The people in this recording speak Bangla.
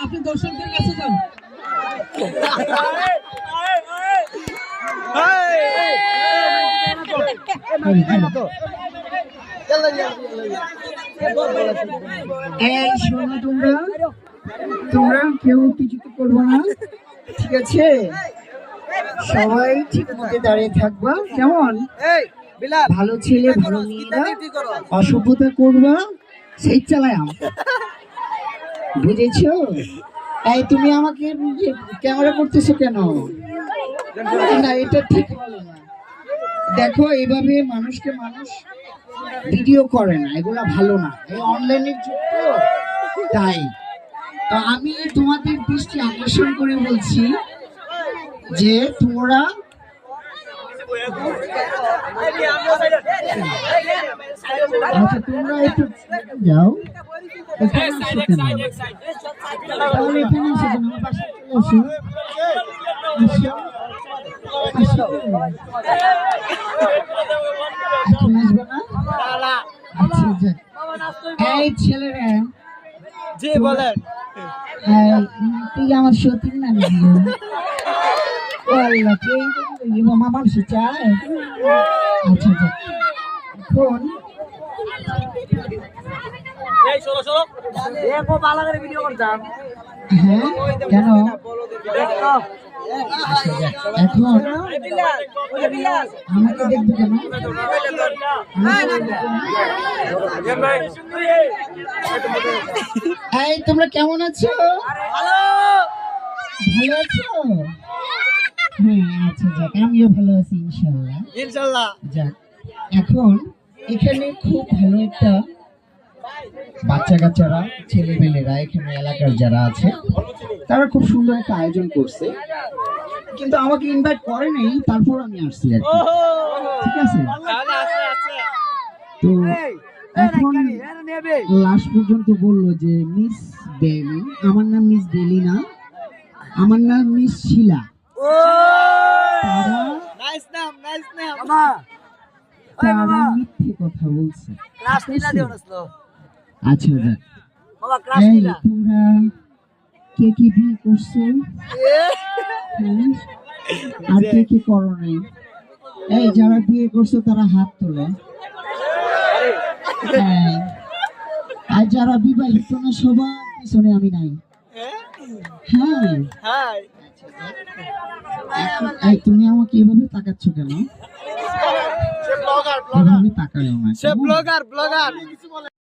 আপনি দর্শকদের কাছে যান। এই শোনো, তোমরা কেউ কিছু করবো না, ঠিক আছে? সবাই ঠিক মতো দাঁড়িয়ে থাকবা, কেমন? ভালো ছেলে ভালো মেয়েরা, অসভ্যতা করবা সেই চালায় বুঝেছো? এই তুমি আমাকে ক্যামেরা করতেছো কেন? না, এটা ঠিক হলো না। দেখো, এইভাবে মানুষকে মানুষ ভিডিও করে না, এগুলা ভালো না। এই অনলাইনের যুগ তো, তাই তো আমি তোমাদের দৃষ্টি আকর্ষণ করে বলছি যে তোমরা আচ্ছা তোমরা একটু যাও, তাহলে এখানে এসে আমার পাশে চলে আসো। এখন আসবে না? আচ্ছা, এই ছেলেরা, জি বলেন। তুই আমার সতীর নাম মানুষ চায়। আচ্ছা এখন হ্যাঁ, কেন এখন আমাকে দেখবে কেন? এই তোমরা কেমন আছো? ভালো আছো? হ্যাঁ, আচ্ছা যাক, আমিও ভালো আছি ইনশাল্লাহ। যাক, এখন এখানে খুব ভালো একটা বাচ্চা কাচ্চারা, ছেলেমেয়েরা, এখানে এলাকার যারা আছে তারা খুব সুন্দর একটা আয়োজন করছে, কিন্তু আমাকে ইনভাইট করে নাই, তারপর আমি আসছি আর কি, ঠিক আছে? তো এখন লাস্ট পর্যন্ত বললো যে মিস বেলি, আমার নাম মিস বেলি না, আমার নাম মিস শিলা। তারা মিথ্যে কথা বলছে। আচ্ছা যাক, তোমরা কে কি বিয়ে করছো আর কে কি করো নাই? এই যারা বিয়ে করছো তারা হাত তোলো। আর যারা বিবাহিত না সবার পিছনে আমি নাই। হ্যাঁ, তুমি আমাকে এভাবে তাকাচ্ছ কেন? এভাবে তাকাও না।